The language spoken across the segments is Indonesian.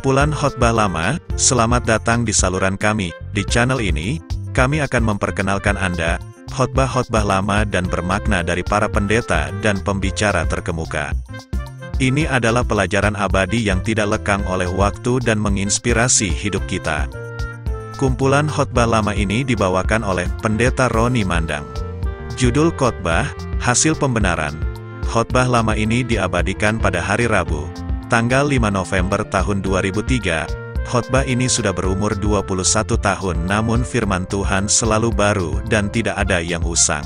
Kumpulan khotbah lama, selamat datang di saluran kami. Di channel ini, kami akan memperkenalkan Anda, khotbah-khotbah lama dan bermakna dari para pendeta dan pembicara terkemuka. Ini adalah pelajaran abadi yang tidak lekang oleh waktu dan menginspirasi hidup kita. Kumpulan khotbah lama ini dibawakan oleh Pendeta Roni Mandang. Judul khotbah, hasil pembenaran. Khotbah lama ini diabadikan pada hari Rabu, tanggal 5 November tahun 2003, khotbah ini sudah berumur 21 tahun namun firman Tuhan selalu baru dan tidak ada yang usang.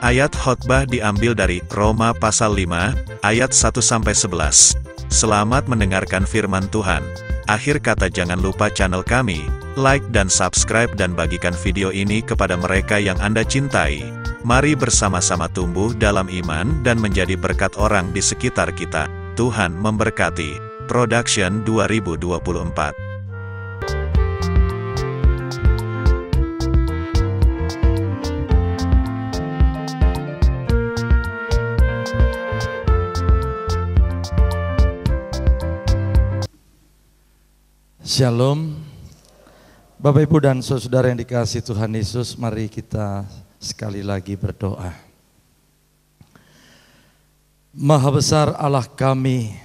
Ayat khotbah diambil dari Roma pasal 5, ayat 1-11. Selamat mendengarkan firman Tuhan. Akhir kata jangan lupa channel kami, like dan subscribe dan bagikan video ini kepada mereka yang Anda cintai. Mari bersama-sama tumbuh dalam iman dan menjadi berkat orang di sekitar kita. Tuhan memberkati. Production 2024. Shalom. Bapak Ibu dan saudara yang dikasihi Tuhan Yesus, mari kita sekali lagi berdoa. Maha besar Allah kami,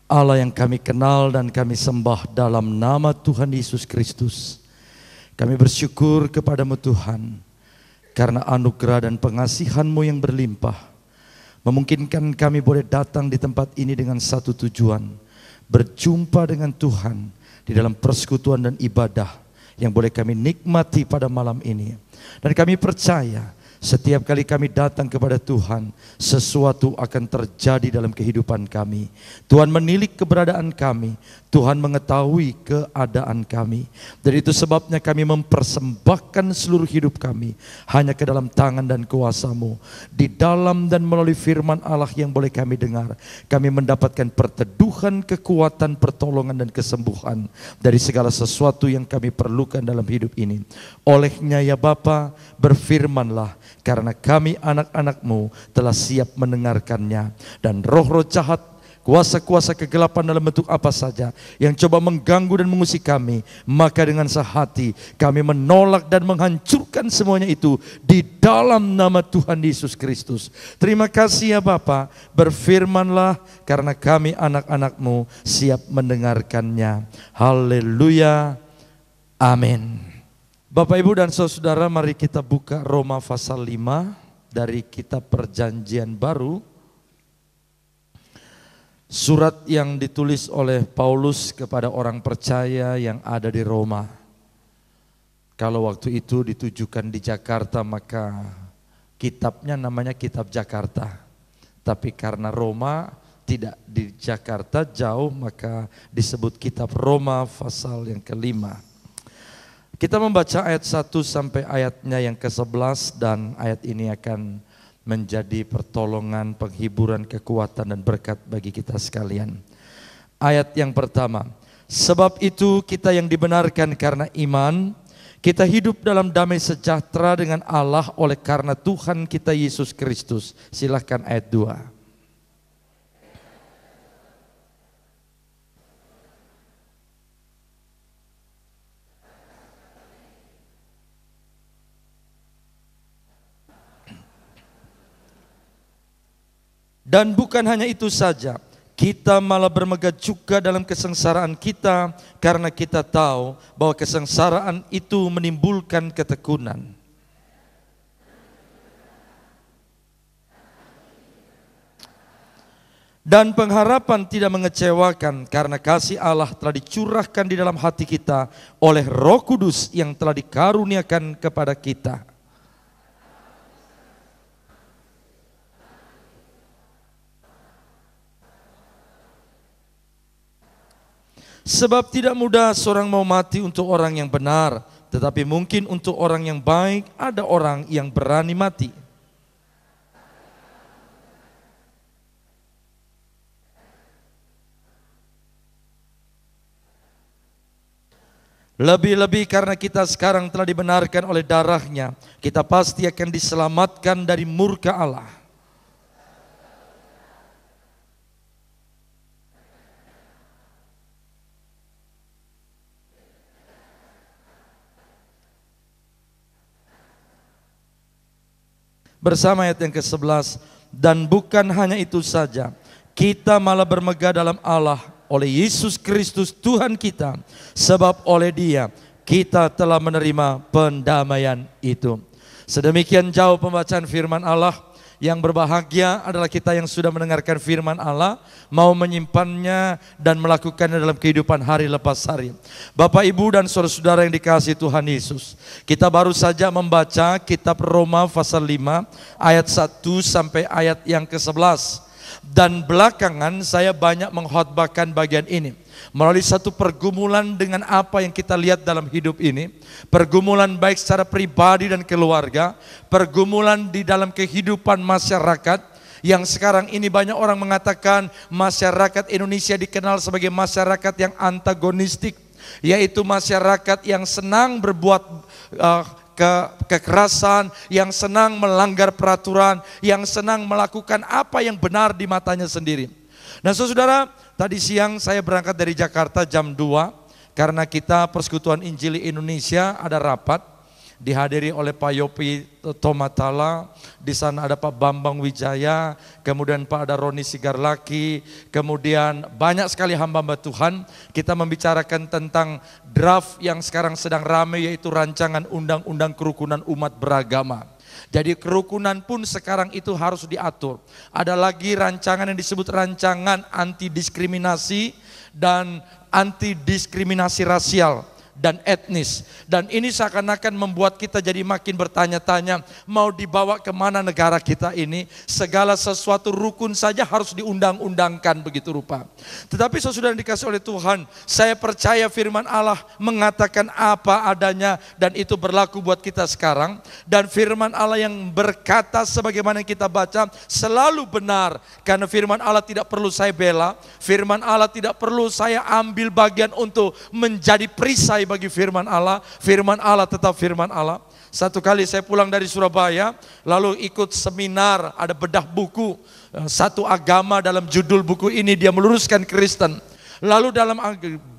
Allah yang kami kenal dan kami sembah dalam nama Tuhan Yesus Kristus. Kami bersyukur kepadamu Tuhan, karena anugerah dan pengasihan-Mu yang berlimpah, memungkinkan kami boleh datang di tempat ini dengan satu tujuan, berjumpa dengan Tuhan di dalam persekutuan dan ibadah yang boleh kami nikmati pada malam ini. Dan kami percaya setiap kali kami datang kepada Tuhan, sesuatu akan terjadi dalam kehidupan kami. Tuhan menilik keberadaan kami, Tuhan mengetahui keadaan kami. Dan itu sebabnya kami mempersembahkan seluruh hidup kami hanya ke dalam tangan dan kuasa-Mu. Di dalam dan melalui firman Allah yang boleh kami dengar, kami mendapatkan perteduhan, kekuatan, pertolongan dan kesembuhan dari segala sesuatu yang kami perlukan dalam hidup ini. Olehnya ya Bapa, berfirmanlah, karena kami anak-anak-Mu telah siap mendengarkannya. Dan roh-roh jahat, kuasa-kuasa kegelapan dalam bentuk apa saja yang coba mengganggu dan mengusik kami, maka dengan sehati kami menolak dan menghancurkan semuanya itu di dalam nama Tuhan Yesus Kristus. Terima kasih ya Bapa, berfirmanlah karena kami anak-anak-Mu siap mendengarkannya. Haleluya, amin. Bapak Ibu dan saudara, mari kita buka Roma pasal 5 dari kitab Perjanjian Baru. Surat yang ditulis oleh Paulus kepada orang percaya yang ada di Roma. Kalau waktu itu ditujukan di Jakarta, maka kitabnya namanya Kitab Jakarta. Tapi karena Roma tidak di Jakarta, jauh, maka disebut Kitab Roma pasal yang kelima. Kita membaca ayat 1 sampai ayatnya yang ke-11, dan ayat ini akan menjadi pertolongan, penghiburan, kekuatan dan berkat bagi kita sekalian. Ayat yang pertama, sebab itu kita yang dibenarkan karena iman, kita hidup dalam damai sejahtera dengan Allah oleh karena Tuhan kita Yesus Kristus. Silahkan ayat 2. Dan bukan hanya itu saja, kita malah bermegah juga dalam kesengsaraan kita, karena kita tahu bahwa kesengsaraan itu menimbulkan ketekunan. Dan pengharapan tidak mengecewakan, karena kasih Allah telah dicurahkan di dalam hati kita oleh Roh Kudus yang telah dikaruniakan kepada kita. Sebab tidak mudah seorang mau mati untuk orang yang benar, tetapi mungkin untuk orang yang baik ada orang yang berani mati. Lebih-lebih karena kita sekarang telah dibenarkan oleh darahnya, kita pasti akan diselamatkan dari murka Allah. bersama ayat yang ke-11. Dan bukan hanya itu saja, kita malah bermegah dalam Allah oleh Yesus Kristus Tuhan kita, sebab oleh Dia kita telah menerima pendamaian itu. Sedemikian jauh pembacaan firman Allah. Yang berbahagia adalah kita yang sudah mendengarkan firman Allah, mau menyimpannya dan melakukannya dalam kehidupan hari lepas hari. Bapak, Ibu, dan saudara-saudara yang dikasihi Tuhan Yesus, kita baru saja membaca kitab Roma pasal 5 ayat 1 sampai ayat yang ke-11. Dan belakangan saya banyak mengkhotbahkan bagian ini melalui satu pergumulan dengan apa yang kita lihat dalam hidup ini. Pergumulan baik secara pribadi dan keluarga, pergumulan di dalam kehidupan masyarakat, yang sekarang ini banyak orang mengatakan masyarakat Indonesia dikenal sebagai masyarakat yang antagonistik, yaitu masyarakat yang senang berbuat kekerasan, yang senang melanggar peraturan, yang senang melakukan apa yang benar di matanya sendiri. Nah saudara, tadi siang saya berangkat dari Jakarta jam 2 karena kita Persekutuan Injili Indonesia ada rapat dihadiri oleh Pak Yopi Tomatala, di sana ada Pak Bambang Wijaya, kemudian Pak ada Roni Sigarlaki, kemudian banyak sekali hamba-hamba Tuhan. Kita membicarakan tentang draft yang sekarang sedang ramai, yaitu rancangan undang-undang kerukunan umat beragama. Jadi kerukunan pun sekarang itu harus diatur. Ada lagi rancangan yang disebut rancangan anti diskriminasi dan anti diskriminasi rasial dan etnis. Dan ini seakan-akan membuat kita jadi makin bertanya-tanya, mau dibawa kemana negara kita ini? Segala sesuatu rukun saja harus diundang-undangkan begitu rupa. Tetapi saudara yang dikasih oleh Tuhan, saya percaya firman Allah mengatakan apa adanya dan itu berlaku buat kita sekarang. Dan firman Allah yang berkata sebagaimana yang kita baca selalu benar, karena firman Allah tidak perlu saya bela, firman Allah tidak perlu saya ambil bagian untuk menjadi perisai bagi firman Allah tetap firman Allah. Satu kali saya pulang dari Surabaya, lalu ikut seminar, ada bedah buku, satu agama, dalam judul buku ini dia meluruskan Kristen. Lalu dalam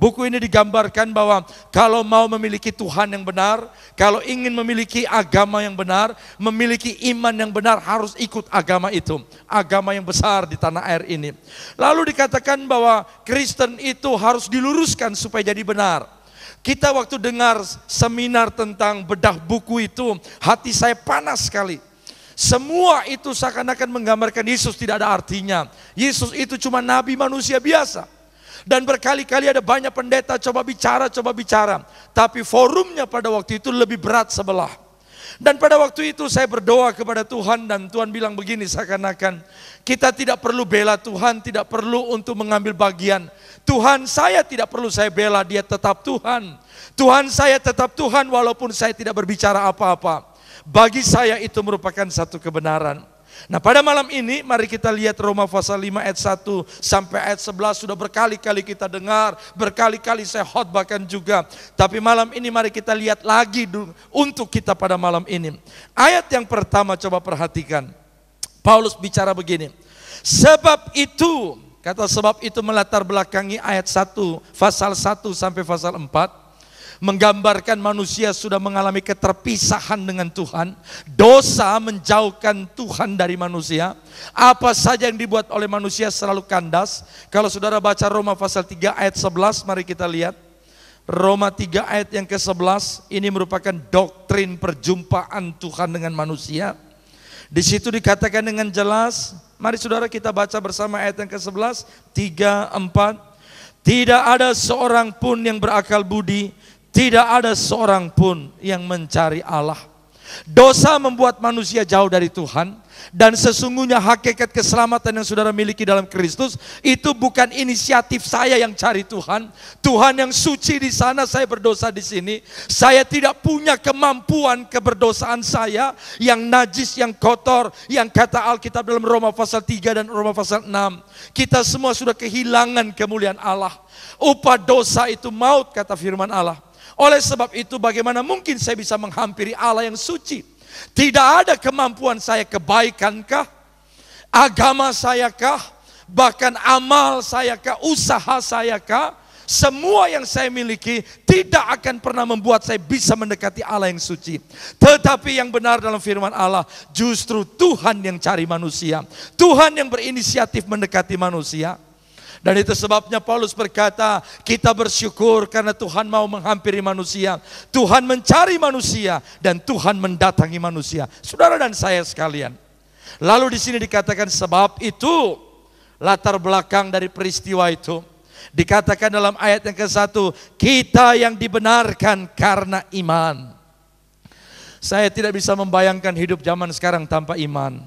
buku ini digambarkan bahwa kalau mau memiliki Tuhan yang benar, kalau ingin memiliki agama yang benar, memiliki iman yang benar, harus ikut agama itu. Agama yang besar di tanah air ini. Lalu dikatakan bahwa Kristen itu harus diluruskan supaya jadi benar. Kita waktu dengar seminar tentang bedah buku itu, hati saya panas sekali. Semua itu seakan-akan menggambarkan Yesus tidak ada artinya. Yesus itu cuma nabi manusia biasa. Dan berkali-kali ada banyak pendeta coba bicara. Tapi forumnya pada waktu itu lebih berat sebelah. Dan pada waktu itu saya berdoa kepada Tuhan dan Tuhan bilang begini, seakan-akan kita tidak perlu bela Tuhan, tidak perlu untuk mengambil bagian. Tuhan saya tidak perlu saya bela, dia tetap Tuhan. Tuhan saya tetap Tuhan walaupun saya tidak berbicara apa-apa. Bagi saya itu merupakan satu kebenaran. Nah pada malam ini mari kita lihat Roma pasal 5 ayat 1 sampai ayat 11 sudah berkali-kali kita dengar, berkali-kali saya khotbahkan juga. Tapi malam ini mari kita lihat lagi untuk kita pada malam ini. Ayat yang pertama coba perhatikan. Paulus bicara begini. Sebab itu, kata sebab itu melatar belakangi ayat 1, pasal 1 sampai pasal 4. Menggambarkan manusia sudah mengalami keterpisahan dengan Tuhan. Dosa menjauhkan Tuhan dari manusia. Apa saja yang dibuat oleh manusia selalu kandas. Kalau saudara baca Roma pasal 3 ayat 11, mari kita lihat. Roma 3 ayat yang ke-11, ini merupakan doktrin perjumpaan Tuhan dengan manusia. Di situ dikatakan dengan jelas, mari saudara kita baca bersama ayat yang ke-11, 3, 4. Tidak ada seorang pun yang berakal budi, tidak ada seorang pun yang mencari Allah. Dosa membuat manusia jauh dari Tuhan. Dan sesungguhnya hakikat keselamatan yang saudara miliki dalam Kristus itu bukan inisiatif saya yang cari Tuhan. Tuhan yang suci di sana, saya berdosa di sini. Saya tidak punya kemampuan keberdosaan saya yang najis, yang kotor, yang kata Alkitab dalam Roma pasal 3 dan Roma pasal 6. Kita semua sudah kehilangan kemuliaan Allah. Upah dosa itu maut, kata firman Allah. Oleh sebab itu bagaimana mungkin saya bisa menghampiri Allah yang suci? Tidak ada kemampuan saya, kebaikankah? Agama sayakah? Bahkan amal sayakah? Usaha sayakah? semua yang saya miliki tidak akan pernah membuat saya bisa mendekati Allah yang suci. Tetapi yang benar dalam firman Allah, justru Tuhan yang cari manusia. Tuhan yang berinisiatif mendekati manusia. Dan itu sebabnya Paulus berkata, kita bersyukur karena Tuhan mau menghampiri manusia. Tuhan mencari manusia dan Tuhan mendatangi manusia. Saudara dan saya sekalian. Lalu di sini dikatakan sebab itu, latar belakang dari peristiwa itu. Dikatakan dalam ayat yang ke-1, kita yang dibenarkan karena iman. Saya tidak bisa membayangkan hidup zaman sekarang tanpa iman.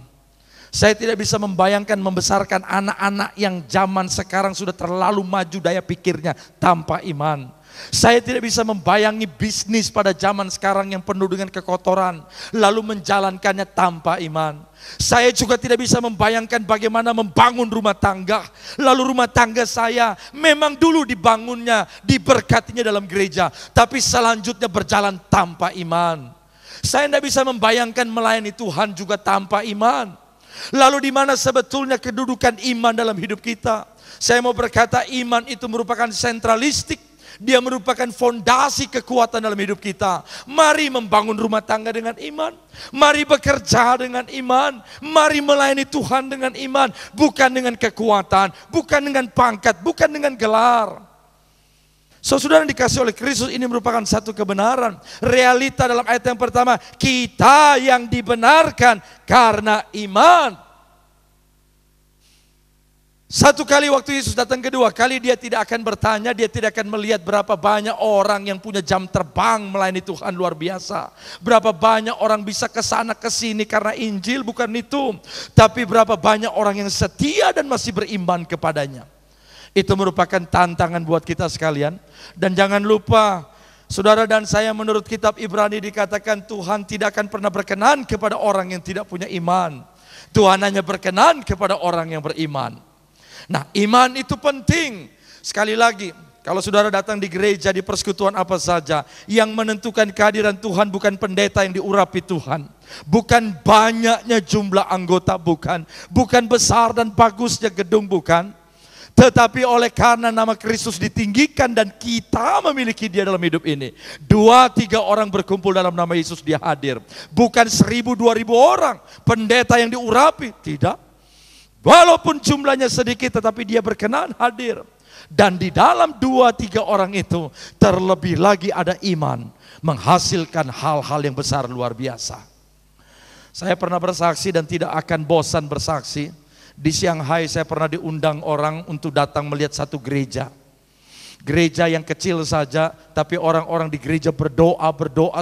Saya tidak bisa membayangkan membesarkan anak-anak yang zaman sekarang sudah terlalu maju daya pikirnya tanpa iman. Saya tidak bisa membayangi bisnis pada zaman sekarang yang penuh dengan kekotoran, lalu menjalankannya tanpa iman. Saya juga tidak bisa membayangkan bagaimana membangun rumah tangga, lalu rumah tangga saya memang dulu dibangunnya, diberkatinya dalam gereja, tapi selanjutnya berjalan tanpa iman. Saya tidak bisa membayangkan melayani Tuhan juga tanpa iman. Lalu di mana sebetulnya kedudukan iman dalam hidup kita? Saya mau berkata iman itu merupakan sentralistik. Dia merupakan fondasi kekuatan dalam hidup kita. Mari membangun rumah tangga dengan iman. Mari bekerja dengan iman. Mari melayani Tuhan dengan iman. Bukan dengan kekuatan, bukan dengan pangkat, bukan dengan gelar. Saudara yang dikasih oleh Kristus, ini merupakan satu kebenaran. Realita dalam ayat yang pertama, kita yang dibenarkan karena iman. Satu kali waktu Yesus datang kedua kali, dia tidak akan bertanya, dia tidak akan melihat berapa banyak orang yang punya jam terbang melayani Tuhan luar biasa. Berapa banyak orang bisa ke sana ke sini karena Injil, bukan itu. Tapi berapa banyak orang yang setia dan masih beriman kepadanya. Itu merupakan tantangan buat kita sekalian. Dan jangan lupa, saudara dan saya, menurut kitab Ibrani dikatakan Tuhan tidak akan pernah berkenan kepada orang yang tidak punya iman. Tuhan hanya berkenan kepada orang yang beriman. Nah, iman itu penting. Sekali lagi, kalau saudara datang di gereja, di persekutuan apa saja, yang menentukan kehadiran Tuhan bukan pendeta yang diurapi Tuhan, bukan banyaknya jumlah anggota, bukan besar dan bagusnya gedung, bukan. Tetapi oleh karena nama Kristus ditinggikan dan kita memiliki dia dalam hidup ini. 2-3 orang berkumpul dalam nama Yesus, dia hadir. Bukan 1.000-2.000 orang pendeta yang diurapi, tidak. Walaupun jumlahnya sedikit tetapi dia berkenan hadir. Dan di dalam 2-3 orang itu terlebih lagi ada iman, menghasilkan hal-hal yang besar luar biasa. Saya pernah bersaksi dan tidak akan bosan bersaksi. Di Shanghai saya pernah diundang orang untuk datang melihat satu gereja. Gereja yang kecil saja, tapi orang-orang di gereja berdoa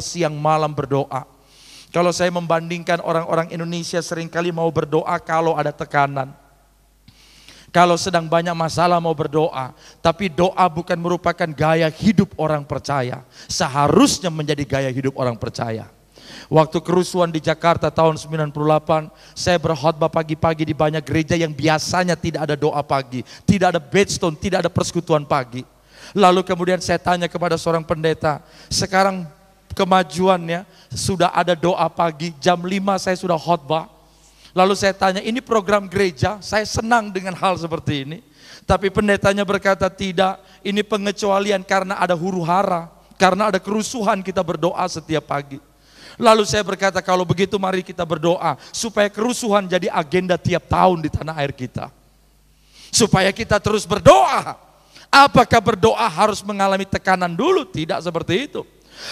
siang malam berdoa. Kalau saya membandingkan orang-orang Indonesia seringkali mau berdoa kalau ada tekanan. Kalau sedang banyak masalah mau berdoa. Tapi doa bukan merupakan gaya hidup orang percaya. Seharusnya menjadi gaya hidup orang percaya. Waktu kerusuhan di Jakarta tahun 98, saya berkhotbah pagi-pagi di banyak gereja yang biasanya tidak ada doa pagi, tidak ada bedstone, tidak ada persekutuan pagi. Lalu kemudian saya tanya kepada seorang pendeta, sekarang kemajuannya sudah ada doa pagi, jam 5 saya sudah khotbah. Lalu saya tanya, ini program gereja, saya senang dengan hal seperti ini. Tapi pendetanya berkata, tidak, ini pengecualian karena ada huru hara, karena ada kerusuhan kita berdoa setiap pagi. Lalu saya berkata, kalau begitu mari kita berdoa supaya kerusuhan jadi agenda tiap tahun di tanah air kita. Supaya kita terus berdoa. Apakah berdoa harus mengalami tekanan dulu? Tidak seperti itu.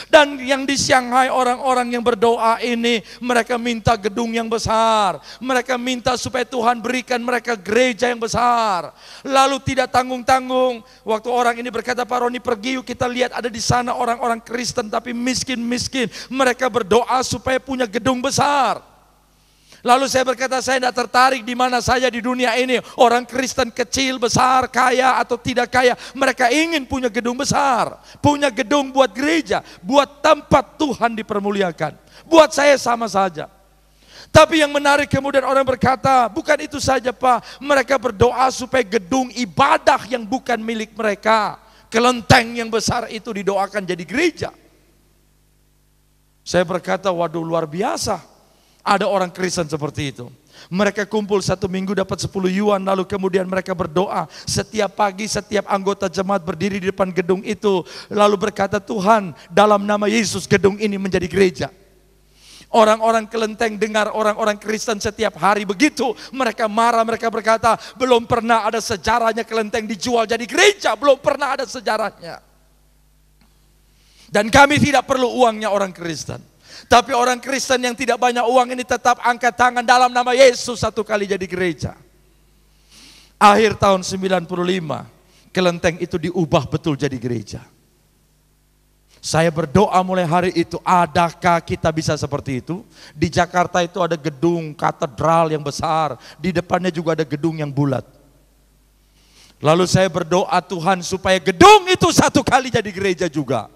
Dan yang di Shanghai orang-orang yang berdoa ini, mereka minta gedung yang besar. Mereka minta supaya Tuhan berikan mereka gereja yang besar. Lalu tidak tanggung-tanggung. Waktu orang ini berkata, Pak Roni pergi yuk kita lihat ada di sana orang-orang Kristen tapi miskin-miskin. Mereka berdoa supaya punya gedung besar. Lalu saya berkata, saya tidak tertarik di mana saja di dunia ini. Orang Kristen kecil, besar, kaya atau tidak kaya. Mereka ingin punya gedung besar. Punya gedung buat gereja. Buat tempat Tuhan dipermuliakan. Buat saya sama saja. Tapi yang menarik kemudian orang berkata, bukan itu saja Pak. Mereka berdoa supaya gedung ibadah yang bukan milik mereka, kelenteng yang besar itu didoakan jadi gereja. Saya berkata, waduh luar biasa. Ada orang Kristen seperti itu. Mereka kumpul 1 minggu dapat 10 yuan, lalu kemudian mereka berdoa. Setiap pagi setiap anggota jemaat berdiri di depan gedung itu, lalu berkata, Tuhan, dalam nama Yesus gedung ini menjadi gereja. Orang-orang Kelenteng dengar orang-orang Kristen setiap hari begitu, mereka marah, mereka berkata, belum pernah ada sejarahnya Kelenteng dijual jadi gereja, belum pernah ada sejarahnya. Dan kami tidak perlu uangnya orang Kristen. Tapi orang Kristen yang tidak banyak uang ini tetap angkat tangan dalam nama Yesus 1 kali jadi gereja. Akhir tahun 95, Kelenteng itu diubah betul jadi gereja. Saya berdoa mulai hari itu, adakah kita bisa seperti itu? Di Jakarta itu ada gedung katedral yang besar, di depannya juga ada gedung yang bulat. Lalu saya berdoa, Tuhan, supaya gedung itu 1 kali jadi gereja juga.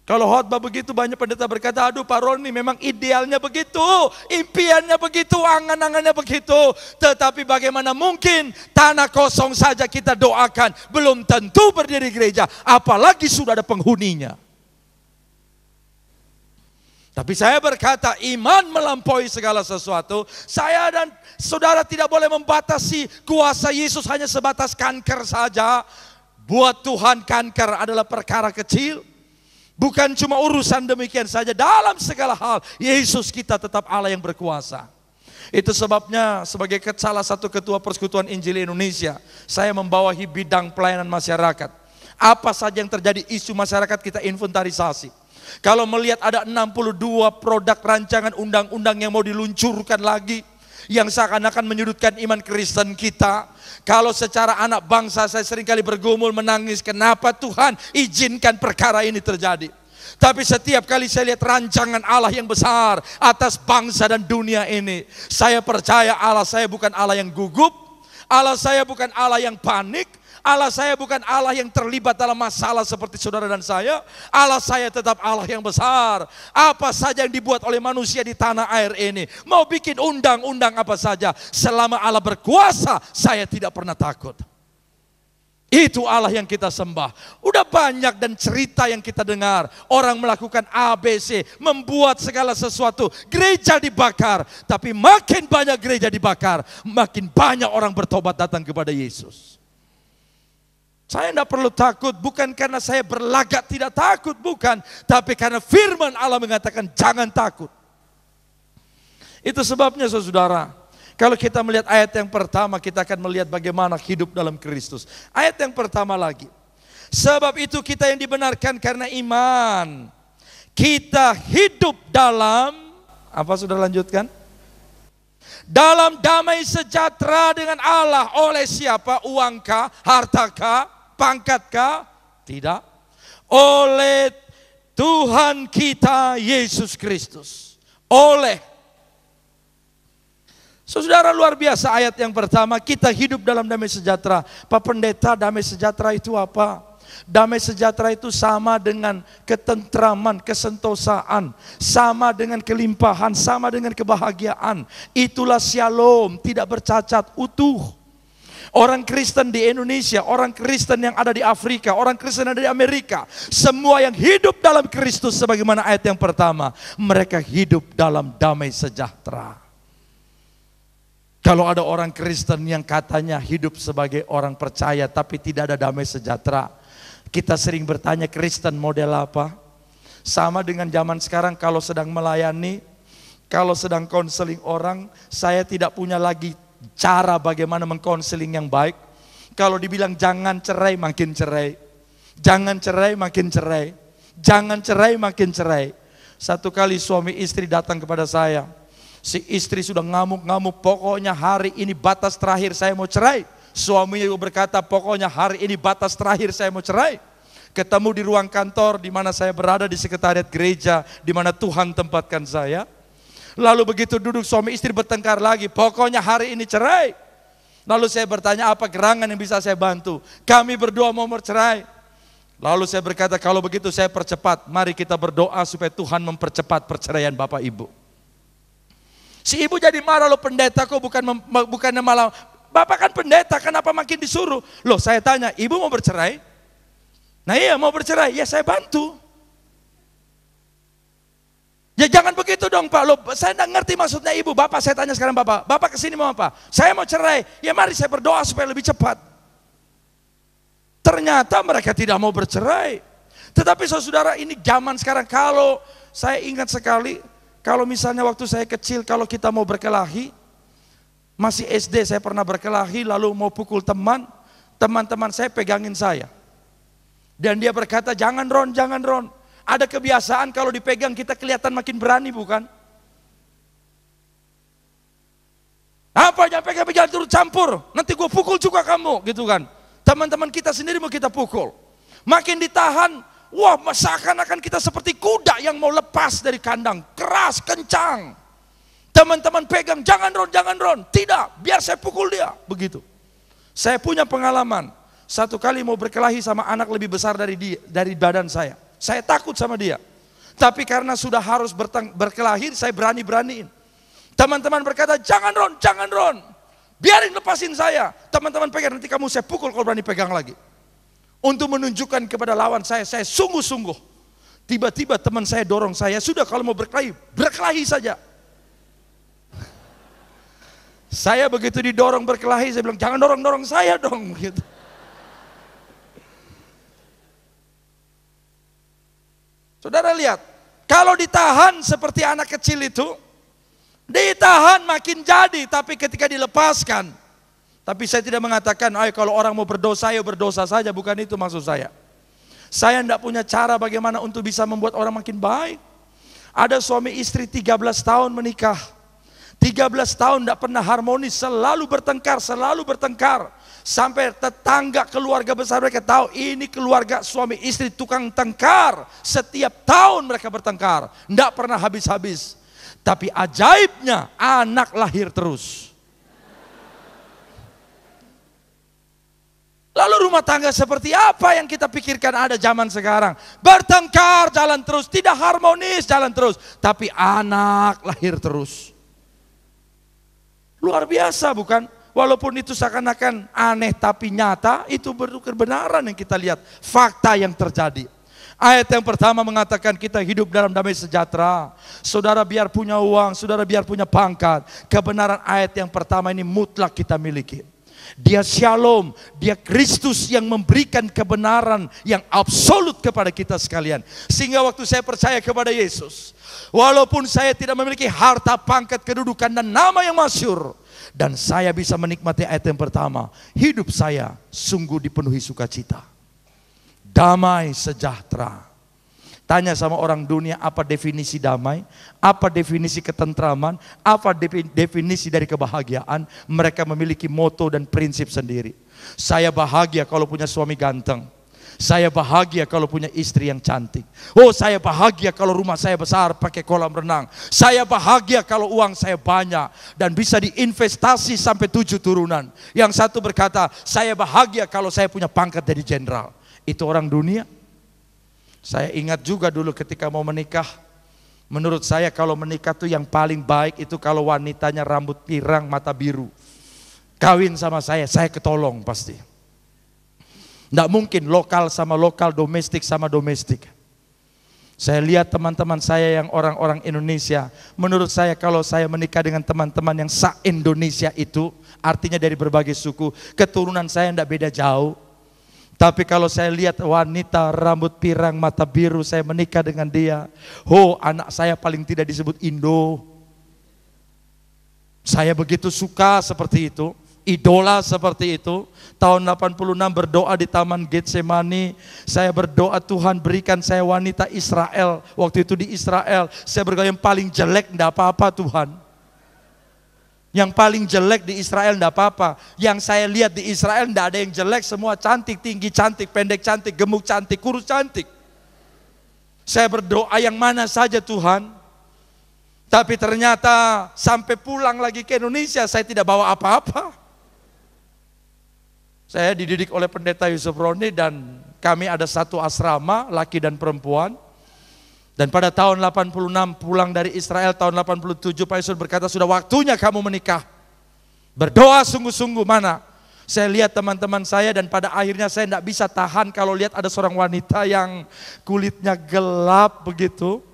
Kalau khotbah begitu banyak pendeta berkata, aduh Pak Roni memang idealnya begitu, impiannya begitu, angan-angannya begitu. Tetapi bagaimana mungkin tanah kosong saja kita doakan, belum tentu berdiri gereja, apalagi sudah ada penghuninya. Tapi saya berkata iman melampaui segala sesuatu. Saya dan saudara tidak boleh membatasi kuasa Yesus hanya sebatas kanker saja. Buat Tuhan kanker adalah perkara kecil. Bukan cuma urusan demikian saja, dalam segala hal Yesus kita tetap Allah yang berkuasa. Itu sebabnya sebagai salah satu ketua Persekutuan Injil Indonesia, saya membawahi bidang pelayanan masyarakat. Apa saja yang terjadi isu masyarakat kita inventarisasi. Kalau melihat ada 62 produk rancangan undang-undang yang mau diluncurkan lagi, yang seakan-akan menyudutkan iman Kristen kita. Kalau secara anak bangsa saya seringkali bergumul menangis, kenapa Tuhan izinkan perkara ini terjadi. Tapi setiap kali saya lihat rancangan Allah yang besar atas bangsa dan dunia ini, saya percaya Allah saya bukan Allah yang gugup, Allah saya bukan Allah yang panik, Allah saya bukan Allah yang terlibat dalam masalah seperti saudara dan saya. Allah saya tetap Allah yang besar. Apa saja yang dibuat oleh manusia di tanah air ini, mau bikin undang-undang apa saja, selama Allah berkuasa, saya tidak pernah takut. Itu Allah yang kita sembah. Udah banyak dan cerita yang kita dengar, orang melakukan ABC, membuat segala sesuatu, gereja dibakar. Tapi makin banyak gereja dibakar, makin banyak orang bertobat datang kepada Yesus. Saya tidak perlu takut, bukan karena saya berlagak tidak takut, bukan. Tapi karena firman Allah mengatakan jangan takut. Itu sebabnya saudara, kalau kita melihat ayat yang pertama, kita akan melihat bagaimana hidup dalam Kristus. Ayat yang pertama lagi. Sebab itu kita yang dibenarkan karena iman, kita hidup dalam, apa sudah lanjutkan? Dalam damai sejahtera dengan Allah. Oleh siapa? Uangkah? Hartakah? Pangkatkah? Tidak. Oleh Tuhan kita Yesus Kristus. Oleh. Saudara, luar biasa ayat yang pertama, kita hidup dalam damai sejahtera. Pak Pendeta, damai sejahtera itu apa? Damai sejahtera itu sama dengan ketentraman, kesentosaan, sama dengan kelimpahan, sama dengan kebahagiaan. Itulah shalom, tidak bercacat, utuh. Orang Kristen di Indonesia, orang Kristen yang ada di Afrika, orang Kristen yang ada di Amerika, semua yang hidup dalam Kristus sebagaimana ayat yang pertama, mereka hidup dalam damai sejahtera. Kalau ada orang Kristen yang katanya hidup sebagai orang percaya tapi tidak ada damai sejahtera, kita sering bertanya, Kristen model apa? Sama dengan zaman sekarang, kalau sedang melayani, kalau sedang konseling orang, saya tidak punya lagi cara bagaimana mengkonseling yang baik. Kalau dibilang jangan cerai, makin cerai. Jangan cerai, makin cerai. Jangan cerai, makin cerai. Satu kali suami istri datang kepada saya. Si istri sudah ngamuk-ngamuk, pokoknya hari ini batas terakhir saya mau cerai. Suaminya juga berkata, pokoknya hari ini batas terakhir saya mau cerai. Ketemu di ruang kantor di mana saya berada, di sekretariat gereja di mana Tuhan tempatkan saya. Lalu begitu duduk suami istri bertengkar lagi, pokoknya hari ini cerai. Lalu saya bertanya, apa gerangan yang bisa saya bantu? Kami berdua mau bercerai. Lalu saya berkata, kalau begitu saya percepat, mari kita berdoa supaya Tuhan mempercepat perceraian Bapak Ibu. Si ibu jadi marah, lo pendeta kok bukannya malah, Bapak kan pendeta, kenapa makin disuruh? Loh saya tanya, ibu mau bercerai? Nah iya mau bercerai, ya saya bantu. Ya jangan begitu dong Pak, loh, saya tidak ngerti maksudnya ibu. Bapak, saya tanya sekarang Bapak kesini mau apa? Saya mau cerai, ya mari saya berdoa supaya lebih cepat. Ternyata mereka tidak mau bercerai. Tetapi saudara, ini zaman sekarang, kalau saya ingat sekali, kalau misalnya waktu saya kecil, kalau kita mau berkelahi, masih SD saya pernah berkelahi, lalu mau pukul teman-teman saya pegangin saya. Dan dia berkata, jangan Ron, jangan Ron. Ada kebiasaan kalau dipegang kita kelihatan makin berani, bukan? Apa, jangan pegang-pegang turut campur, nanti gue pukul juga kamu, gitu kan. Teman-teman kita sendiri mau kita pukul. Makin ditahan, wah seakan-akan kita seperti kuda yang mau lepas dari kandang. Keras, kencang. Teman-teman pegang, jangan Ron. Tidak, biar saya pukul dia. Begitu. Saya punya pengalaman. Satu kali mau berkelahi sama anak lebih besar dari badan saya. Saya takut sama dia. Tapi karena sudah harus berkelahi, saya berani-beraniin. Teman-teman berkata, jangan Ron. Biarin lepasin saya. Teman-teman pegang, nanti kamu saya pukul kalau berani pegang lagi. Untuk menunjukkan kepada lawan saya sungguh-sungguh. Tiba-tiba teman saya dorong saya, sudah kalau mau berkelahi saja. Saya begitu didorong berkelahi, saya bilang, jangan dorong saya dong. Gitu. Saudara lihat, kalau ditahan seperti anak kecil itu, ditahan makin jadi, tapi ketika dilepaskan. Tapi saya tidak mengatakan, kalau orang mau berdosa, ya berdosa saja, bukan itu maksud saya. Saya tidak punya cara bagaimana untuk bisa membuat orang makin baik. Ada suami istri 13 tahun menikah. 13 tahun tidak pernah harmonis, selalu bertengkar. Sampai tetangga keluarga besar mereka tahu, ini keluarga suami istri tukang tengkar. Setiap tahun mereka bertengkar, tidak pernah habis-habis. Tapi ajaibnya anak lahir terus. Lalu rumah tangga seperti apa yang kita pikirkan ada zaman sekarang? Bertengkar jalan terus, tidak harmonis jalan terus. Tapi anak lahir terus. Luar biasa bukan? Walaupun itu seakan-akan aneh tapi nyata, itu kebenaran yang kita lihat. Fakta yang terjadi. Ayat yang pertama mengatakan kita hidup dalam damai sejahtera. Saudara biar punya uang, saudara biar punya pangkat. Kebenaran ayat yang pertama ini mutlak kita miliki. Dia Shalom, dia Kristus yang memberikan kebenaran yang absolut kepada kita sekalian. Sehingga waktu saya percaya kepada Yesus, walaupun saya tidak memiliki harta, pangkat, kedudukan dan nama yang masyhur, dan saya bisa menikmati ayat yang pertama, hidup saya sungguh dipenuhi sukacita. Damai sejahtera. Tanya sama orang dunia apa definisi damai, apa definisi ketentraman, apa definisi dari kebahagiaan. Mereka memiliki moto dan prinsip sendiri. Saya bahagia kalau punya suami ganteng. Saya bahagia kalau punya istri yang cantik. Oh, saya bahagia kalau rumah saya besar pakai kolam renang. Saya bahagia kalau uang saya banyak dan bisa diinvestasi sampai 7 turunan. Yang satu berkata, saya bahagia kalau saya punya pangkat jadi jenderal. Itu orang dunia. Saya ingat juga dulu ketika mau menikah. Menurut saya kalau menikah tuh yang paling baik itu kalau wanitanya rambut pirang, mata biru. Kawin sama saya ketolong pasti. Nggak mungkin lokal sama lokal, domestik sama domestik. Saya lihat teman-teman saya yang orang-orang Indonesia. Menurut saya kalau saya menikah dengan teman-teman yang se-Indonesia itu, artinya dari berbagai suku, keturunan saya nggak beda jauh. Tapi kalau saya lihat wanita rambut pirang mata biru, saya menikah dengan dia. Oh, anak saya paling tidak disebut Indo. Saya begitu suka seperti itu, idola seperti itu. Tahun 86 berdoa di Taman Getsemani. Saya berdoa, Tuhan berikan saya wanita Israel. Waktu itu di Israel, saya berdoa yang paling jelek enggak apa-apa Tuhan. Yang paling jelek di Israel enggak apa-apa. Yang saya lihat di Israel enggak ada yang jelek, semua cantik, tinggi cantik, pendek cantik, gemuk cantik, kurus cantik. Saya berdoa yang mana saja Tuhan. Tapi ternyata sampai pulang lagi ke Indonesia saya tidak bawa apa-apa. Saya dididik oleh pendeta Yusuf Roni dan kami ada satu asrama laki dan perempuan. Dan pada tahun 86 pulang dari Israel, tahun 87 Pak Yusuf berkata, sudah waktunya kamu menikah. Berdoa sungguh-sungguh mana? Saya lihat teman-teman saya dan pada akhirnya saya tidak bisa tahan kalau lihat ada seorang wanita yang kulitnya gelap begitu.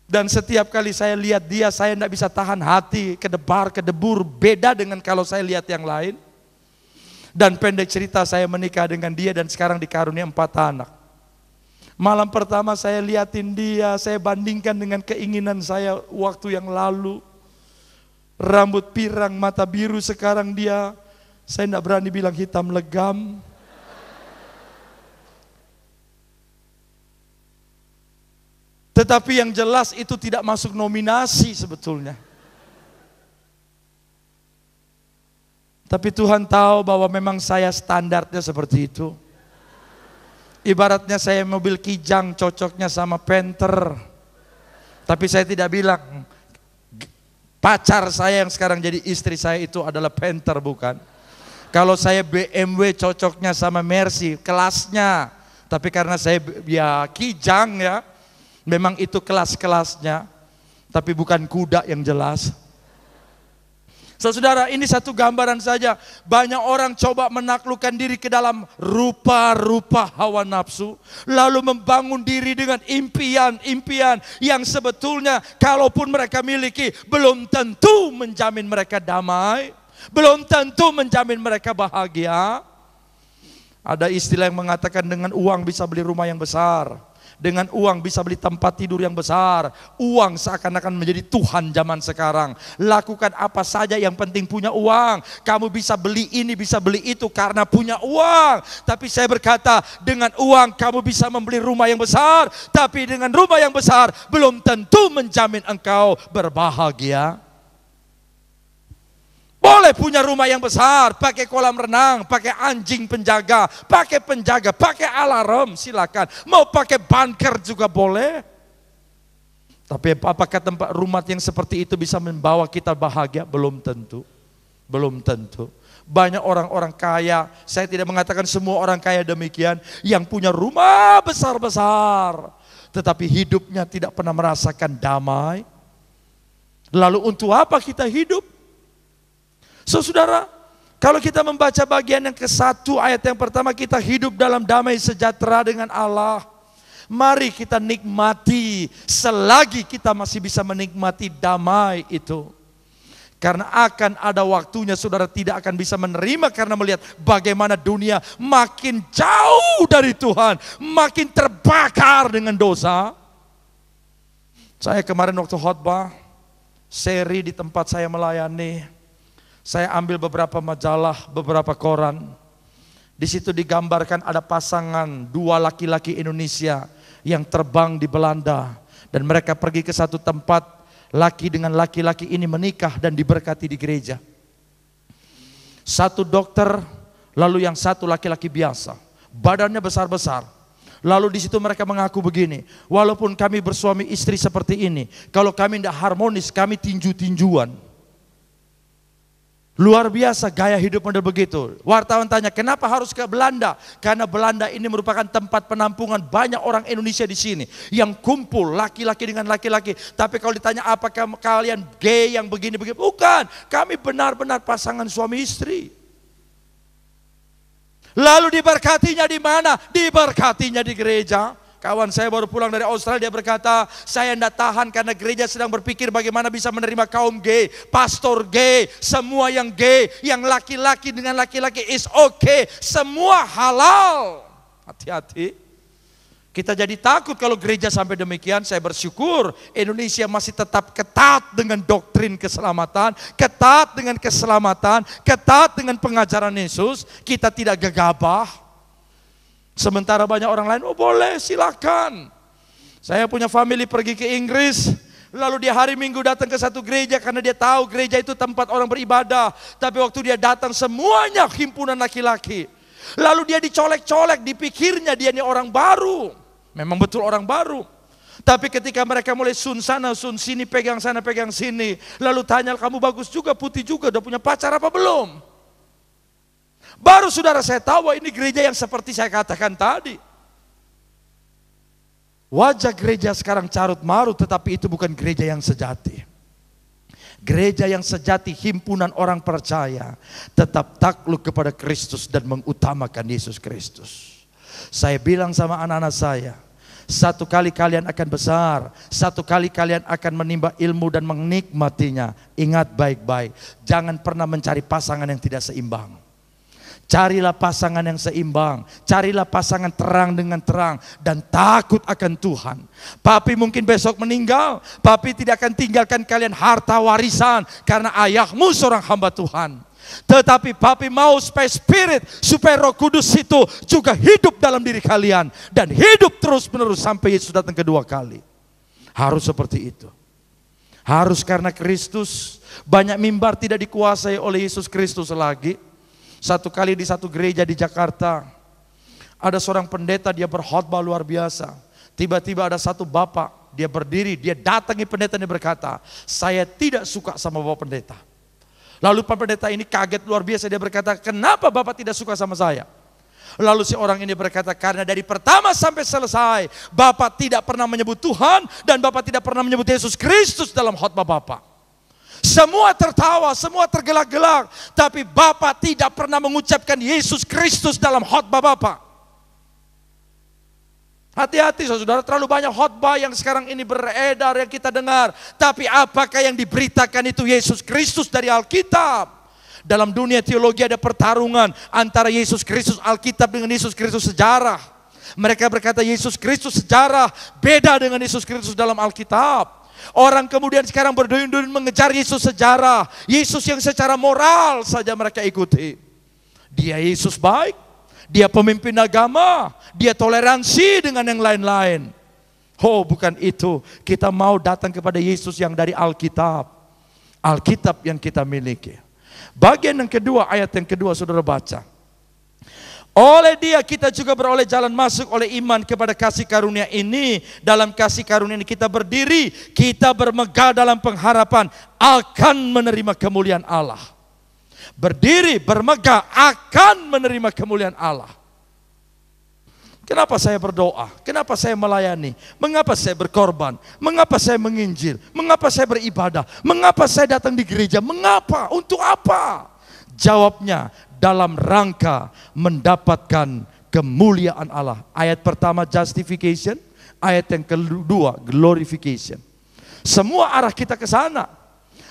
Dan setiap kali saya lihat dia, saya tidak bisa tahan hati, kedebur, beda dengan kalau saya lihat yang lain. Dan pendek cerita, saya menikah dengan dia dan sekarang dikaruniai 4 anak. Malam pertama saya liatin dia, saya bandingkan dengan keinginan saya waktu yang lalu. Rambut pirang, mata biru, sekarang dia, saya tidak berani bilang hitam legam. Tetapi yang jelas itu tidak masuk nominasi sebetulnya. Tapi Tuhan tahu bahwa memang saya standarnya seperti itu. Ibaratnya saya mobil Kijang cocoknya sama Panther. Tapi saya tidak bilang pacar saya yang sekarang jadi istri saya itu adalah Panther, bukan. Kalau saya BMW cocoknya sama Mercy, kelasnya. Tapi karena saya ya Kijang ya, memang itu kelas-kelasnya, tapi bukan kuda yang jelas. Saudara, ini satu gambaran saja. Banyak orang coba menaklukkan diri ke dalam rupa-rupa hawa nafsu, lalu membangun diri dengan impian-impian yang sebetulnya kalaupun mereka miliki, belum tentu menjamin mereka damai, belum tentu menjamin mereka bahagia. Ada istilah yang mengatakan dengan uang bisa beli rumah yang besar, dengan uang bisa beli tempat tidur yang besar. Uang seakan-akan menjadi Tuhan zaman sekarang. Lakukan apa saja yang penting punya uang. Kamu bisa beli ini, bisa beli itu karena punya uang. Tapi saya berkata, dengan uang kamu bisa membeli rumah yang besar, tapi dengan rumah yang besar belum tentu menjamin engkau berbahagia. Boleh punya rumah yang besar, pakai kolam renang, pakai anjing penjaga, pakai alarm, silakan. Mau pakai bunker juga boleh. Tapi apakah tempat rumah yang seperti itu bisa membawa kita bahagia? Belum tentu. Belum tentu. Banyak orang-orang kaya, saya tidak mengatakan semua orang kaya demikian, yang punya rumah besar-besar, tetapi hidupnya tidak pernah merasakan damai. Lalu untuk apa kita hidup? Saudara, kalau kita membaca bagian yang ke-1 ayat yang pertama, kita hidup dalam damai sejahtera dengan Allah. Mari kita nikmati selagi kita masih bisa menikmati damai itu. Karena akan ada waktunya saudara tidak akan bisa menerima karena melihat bagaimana dunia makin jauh dari Tuhan, makin terbakar dengan dosa. Saya kemarin waktu khotbah, seri di tempat saya melayani, saya ambil beberapa majalah, beberapa koran. Di situ digambarkan ada pasangan 2 laki-laki Indonesia yang terbang di Belanda. Dan mereka pergi ke satu tempat, laki dengan laki-laki ini menikah dan diberkati di gereja. Satu dokter, lalu yang satu laki-laki biasa. Badannya besar-besar. Lalu di situ mereka mengaku begini, walaupun kami bersuami istri seperti ini, kalau kami tidak harmonis, kami tinju-tinjuan. Luar biasa gaya hidup model begitu. Wartawan tanya, kenapa harus ke Belanda? Karena Belanda ini merupakan tempat penampungan banyak orang Indonesia di sini yang kumpul laki-laki dengan laki-laki. Tapi kalau ditanya apakah kalian gay yang begini-begini? Bukan, kami benar-benar pasangan suami istri. Lalu diberkatinya di mana? Diberkatinya di gereja. Kawan saya baru pulang dari Australia, dia berkata, saya tidak tahan karena gereja sedang berpikir bagaimana bisa menerima kaum gay, pastor gay, semua yang gay, yang laki-laki dengan laki-laki is okay, semua halal. Hati-hati. Kita jadi takut kalau gereja sampai demikian. Saya bersyukur Indonesia masih tetap ketat dengan doktrin keselamatan, ketat dengan keselamatan, ketat dengan pengajaran Yesus. Kita tidak gegabah. Sementara banyak orang lain, oh boleh silakan. Saya punya family pergi ke Inggris, lalu dia hari Minggu datang ke satu gereja karena dia tahu gereja itu tempat orang beribadah. Tapi waktu dia datang semuanya himpunan laki-laki. Lalu dia dicolek-colek, dipikirnya dia ini orang baru. Memang betul orang baru. Tapi ketika mereka mulai sun sana, sun sini, pegang sana, pegang sini. Lalu tanya, kamu bagus juga, putih juga, udah punya pacar apa belum? Baru saudara saya tahu ini gereja yang seperti saya katakan tadi. Wajah gereja sekarang carut marut, tetapi itu bukan gereja yang sejati. Gereja yang sejati, himpunan orang percaya, tetap takluk kepada Kristus dan mengutamakan Yesus Kristus. Saya bilang sama anak-anak Satu kali kalian akan besar, satu kali kalian akan menimba ilmu dan menikmatinya. Ingat baik-baik, jangan pernah mencari pasangan yang tidak seimbang. Carilah pasangan yang seimbang, carilah pasangan terang dengan terang dan takut akan Tuhan. Papi mungkin besok meninggal, papi tidak akan tinggalkan kalian harta warisan karena ayahmu seorang hamba Tuhan. Tetapi papi mau supaya spirit, supaya Roh Kudus itu juga hidup dalam diri kalian dan hidup terus menerus sampai Yesus datang kedua kali. Harus seperti itu. Harus karena Kristus. Banyak mimbar tidak dikuasai oleh Yesus Kristus lagi. Satu kali di satu gereja di Jakarta, ada seorang pendeta, dia berkhotbah luar biasa. Tiba-tiba ada satu bapak, dia berdiri, dia datangi pendeta dan berkata, saya tidak suka sama bapak pendeta. Lalu pak pendeta ini kaget luar biasa, dia berkata, kenapa bapak tidak suka sama saya? Lalu si orang ini berkata, karena dari pertama sampai selesai, bapak tidak pernah menyebut Tuhan dan bapak tidak pernah menyebut Yesus Kristus dalam khotbah bapak. Semua tertawa, semua tergelak-gelak, tapi bapak tidak pernah mengucapkan Yesus Kristus dalam khotbah bapak. Hati-hati saudara, terlalu banyak khotbah yang sekarang ini beredar yang kita dengar. Tapi apakah yang diberitakan itu Yesus Kristus dari Alkitab? Dalam dunia teologi ada pertarungan antara Yesus Kristus Alkitab dengan Yesus Kristus sejarah. Mereka berkata Yesus Kristus sejarah beda dengan Yesus Kristus dalam Alkitab. Orang kemudian sekarang berduyun-duyun mengejar Yesus sejarah. Yesus yang secara moral saja mereka ikuti. Dia Yesus baik, dia pemimpin agama, dia toleransi dengan yang lain-lain. Oh bukan itu, kita mau datang kepada Yesus yang dari Alkitab. Alkitab yang kita miliki. Bagian yang kedua, ayat yang kedua saudara baca. Oleh dia kita juga beroleh jalan masuk oleh iman kepada kasih karunia ini. Dalam kasih karunia ini kita berdiri, kita bermegah dalam pengharapan akan menerima kemuliaan Allah. Berdiri, bermegah akan menerima kemuliaan Allah. Kenapa saya berdoa? Kenapa saya melayani? Mengapa saya berkorban? Mengapa saya menginjil? Mengapa saya beribadah? Mengapa saya datang di gereja? Mengapa? Untuk apa? Jawabnya, dalam rangka mendapatkan kemuliaan Allah. Ayat pertama justification, ayat yang kedua glorification. Semua arah kita ke sana.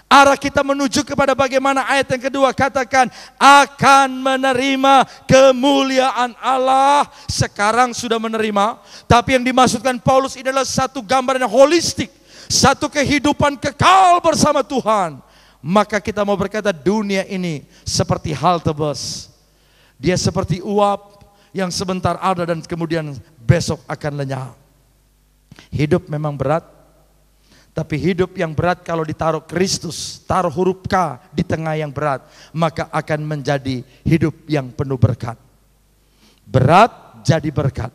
Arah kita menuju kepada bagaimana ayat yang kedua katakan akan menerima kemuliaan Allah. Sekarang sudah menerima, tapi yang dimaksudkan Paulus ini adalah satu gambaran yang holistik, satu kehidupan kekal bersama Tuhan. Maka kita mau berkata dunia ini seperti halte bus. Dia seperti uap yang sebentar ada dan kemudian besok akan lenyap. Hidup memang berat, tapi hidup yang berat kalau ditaruh Kristus, taruh huruf K di tengah yang berat, maka akan menjadi hidup yang penuh berkat. Berat jadi berkat.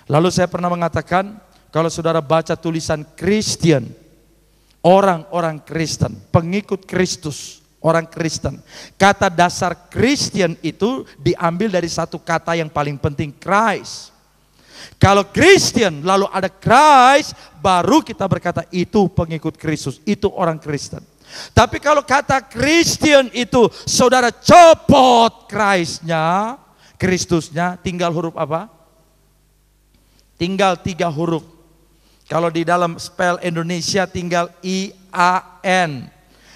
Lalu saya pernah mengatakan, kalau saudara baca tulisan Christian, orang-orang Kristen, pengikut Kristus, orang Kristen. Kata dasar Christian itu diambil dari satu kata yang paling penting, Christ. Kalau Christian lalu ada Christ, baru kita berkata itu pengikut Kristus, itu orang Kristen. Tapi kalau kata Christian itu saudara copot Christ-nya, Kristusnya, tinggal huruf apa? Tinggal 3 huruf. Kalau di dalam spell Indonesia tinggal I-A-N.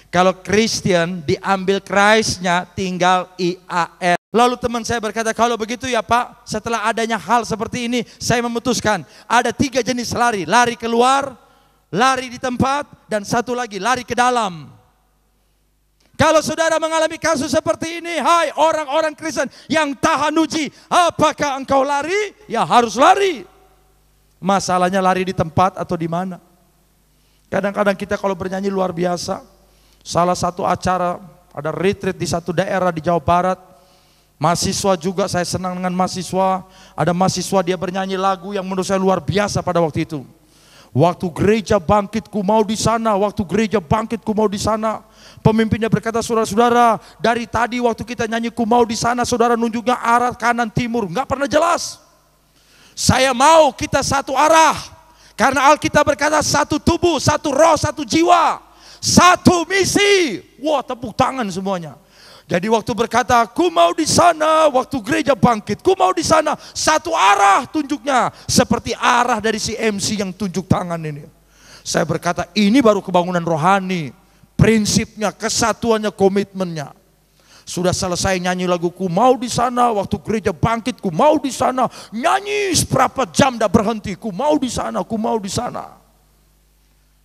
Kalau Christian diambil Christ-nya tinggal I-A-N. Lalu teman saya berkata, kalau begitu ya Pak, setelah adanya hal seperti ini, saya memutuskan ada 3 jenis lari. Lari keluar, lari di tempat, dan satu lagi lari ke dalam. Kalau saudara mengalami kasus seperti ini, hai orang-orang Kristen yang tahan uji, apakah engkau lari? Ya harus lari. Masalahnya lari di tempat atau di mana? Kadang-kadang kita kalau bernyanyi luar biasa. Salah satu acara, ada retreat di satu daerah di Jawa Barat. Mahasiswa juga, saya senang dengan mahasiswa. Ada mahasiswa dia bernyanyi lagu yang menurut saya luar biasa pada waktu itu. Waktu gereja bangkit ku mau di sana, waktu gereja bangkit ku mau di sana. Pemimpinnya berkata, saudara-saudara, dari tadi waktu kita nyanyi ku mau di sana, saudara nunjuknya arah kanan timur, nggak pernah jelas. Saya mau kita satu arah, karena Alkitab berkata satu tubuh, satu roh, satu jiwa, satu misi. Wah, tepuk tangan semuanya. Jadi waktu berkata, ku mau di sana, waktu gereja bangkit, ku mau di sana, satu arah tunjuknya, seperti arah dari si MC yang tunjuk tangan ini. Saya berkata, ini baru kebangunan rohani, prinsipnya, kesatuannya, komitmennya. Sudah selesai nyanyi lagu ku mau di sana, waktu gereja bangkit, ku mau di sana, nyanyi seberapa jam tidak berhenti, ku mau di sana, ku mau di sana.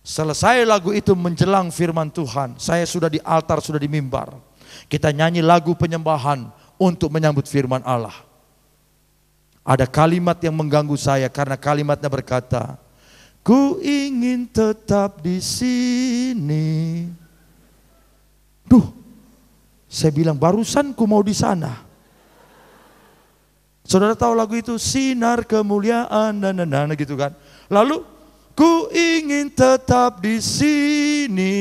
Selesai lagu itu menjelang firman Tuhan, saya sudah di altar, sudah di mimbar. Kita nyanyi lagu penyembahan untuk menyambut firman Allah. Ada kalimat yang mengganggu saya karena kalimatnya berkata, ku ingin tetap di sini. Duh, saya bilang barusan ku mau di sana. Saudara tahu lagu itu, sinar kemuliaan dan gitu kan. Lalu ku ingin tetap di sini.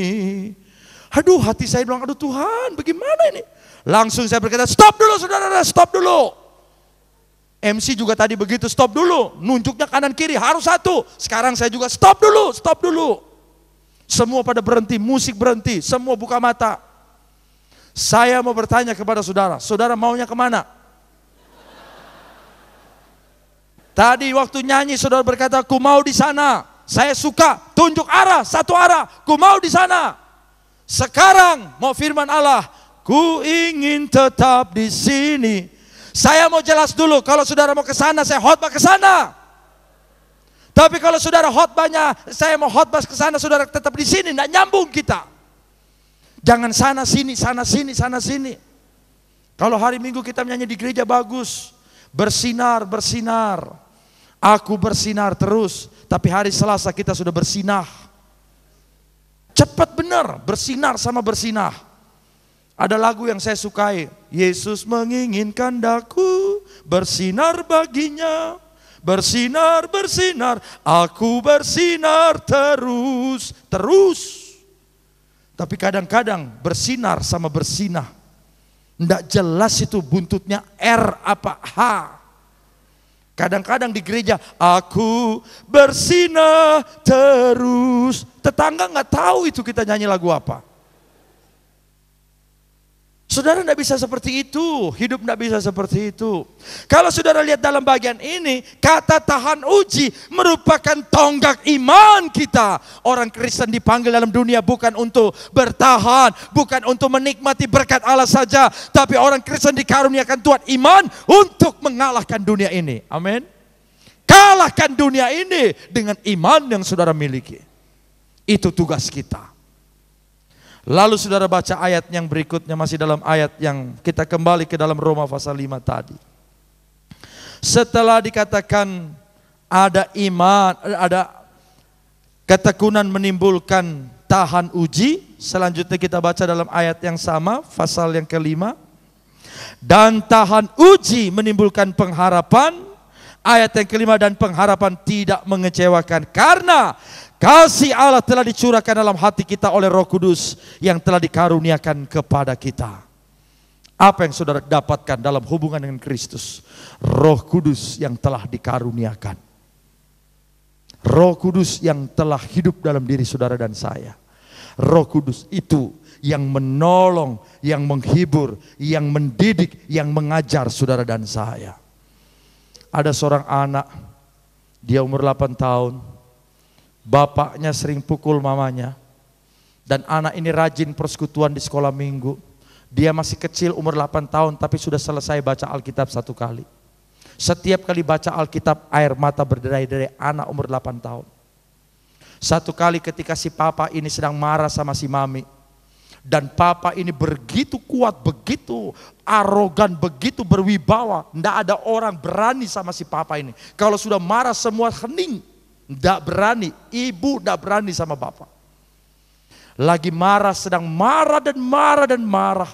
Aduh, hati saya bilang, aduh Tuhan, bagaimana ini? Langsung saya berkata, stop dulu saudara, stop dulu. MC juga tadi begitu, stop dulu. Nunjuknya kanan kiri, harus satu. Sekarang saya juga stop dulu, stop dulu. Semua pada berhenti, musik berhenti, semua buka mata. Saya mau bertanya kepada saudara, saudara maunya kemana? Tadi waktu nyanyi saudara berkata, ku mau di sana. Saya suka, tunjuk arah, satu arah, ku mau di sana. Sekarang mau firman Allah, ku ingin tetap di sini. Saya mau jelas dulu, kalau saudara mau ke sana, saya khotbah ke sana. Tapi kalau saudara khotbahnya, saya mau khotbah ke sana, saudara tetap di sini, tidak nyambung kita. Jangan sana sini, sana sini, sana sini. Kalau hari Minggu kita menyanyi di gereja bagus, bersinar, bersinar. Aku bersinar terus, tapi hari Selasa kita sudah bersinah. Cepat benar, bersinar sama bersinah. Ada lagu yang saya sukai, Yesus menginginkan daku bersinar baginya. Bersinar, bersinar, aku bersinar terus, terus. Tapi kadang-kadang bersinar sama bersinah, tidak jelas itu buntutnya R apa H. Kadang-kadang di gereja, aku bersinar terus. Tetangga nggak tahu itu kita nyanyi lagu apa. Saudara tidak bisa seperti itu, hidup tidak bisa seperti itu. Kalau saudara lihat dalam bagian ini, kata tahan uji merupakan tonggak iman kita. Orang Kristen dipanggil dalam dunia bukan untuk bertahan, bukan untuk menikmati berkat Allah saja, tapi orang Kristen dikaruniakan Tuhan iman untuk mengalahkan dunia ini. Amin. Kalahkan dunia ini dengan iman yang saudara miliki. Itu tugas kita. Lalu saudara baca ayat yang berikutnya, masih dalam ayat yang kita kembali ke dalam Roma pasal 5 tadi. Setelah dikatakan ada iman, ada ketekunan menimbulkan tahan uji. Selanjutnya kita baca dalam ayat yang sama, pasal yang kelima. Dan tahan uji menimbulkan pengharapan. Ayat yang kelima, dan pengharapan tidak mengecewakan. Karena kasih Allah telah dicurahkan dalam hati kita oleh Roh Kudus yang telah dikaruniakan kepada kita. Apa yang saudara dapatkan dalam hubungan dengan Kristus? Roh Kudus yang telah dikaruniakan. Roh Kudus yang telah hidup dalam diri saudara dan saya. Roh Kudus itu yang menolong, yang menghibur, yang mendidik, yang mengajar saudara dan saya. Ada seorang anak, dia umur 8 tahun. Bapaknya sering pukul mamanya. Dan anak ini rajin persekutuan di sekolah minggu. Dia masih kecil umur 8 tahun tapi sudah selesai baca Alkitab 1 kali. Setiap kali baca Alkitab air mata berderai-derai, anak umur 8 tahun. Satu kali ketika si papa ini sedang marah sama si mami. Dan papa ini begitu kuat, begitu arogan, begitu berwibawa. Tidak ada orang berani sama si papa ini. Kalau sudah marah semua hening. Tidak berani, ibu tidak berani sama bapak. Lagi marah, sedang marah dan marah dan marah.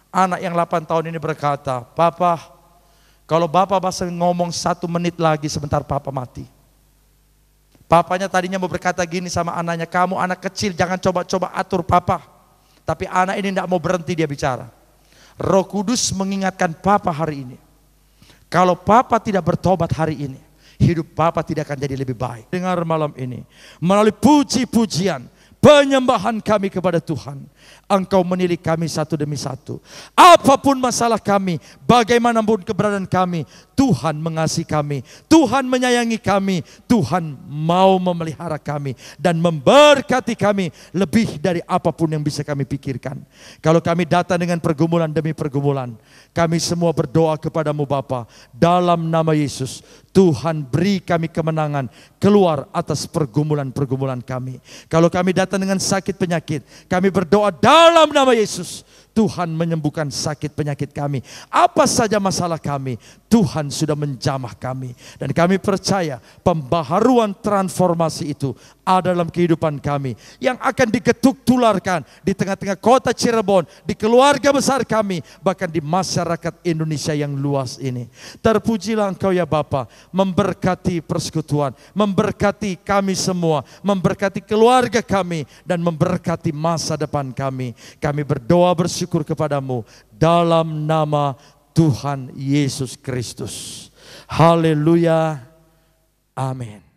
Anak yang 8 tahun ini berkata, Papa, kalau bapak masih ngomong 1 menit lagi sebentar papa mati. Papanya tadinya mau berkata gini sama anaknya, kamu anak kecil jangan coba-coba atur papa. Tapi anak ini tidak mau berhenti dia bicara. Roh Kudus mengingatkan papa hari ini. Kalau papa tidak bertobat hari ini, hidup papa tidak akan jadi lebih baik. Dengar malam ini, melalui puji-pujian, penyembahan kami kepada Tuhan. Engkau menilik kami satu demi satu. Apapun masalah kami, bagaimanapun keberadaan kami, Tuhan mengasihi kami, Tuhan menyayangi kami, Tuhan mau memelihara kami dan memberkati kami lebih dari apapun yang bisa kami pikirkan. Kalau kami datang dengan pergumulan demi pergumulan, kami semua berdoa kepadamu Bapa, dalam nama Yesus, Tuhan beri kami kemenangan keluar atas pergumulan-pergumulan kami. Kalau kami datang dengan sakit penyakit, kami berdoa dalam nama Yesus, Tuhan menyembuhkan sakit penyakit kami. Apa saja masalah kami, Tuhan sudah menjamah kami. Dan kami percaya pembaharuan transformasi itu ada dalam kehidupan kami, yang akan diketuk tularkan di tengah-tengah kota Cirebon, di keluarga besar kami, bahkan di masyarakat Indonesia yang luas ini. Terpujilah Engkau ya Bapa, memberkati persekutuan, memberkati kami semua, memberkati keluarga kami, dan memberkati masa depan kami. Kami berdoa bersyukur kepadamu dalam nama Tuhan Yesus Kristus. Haleluya. Amin.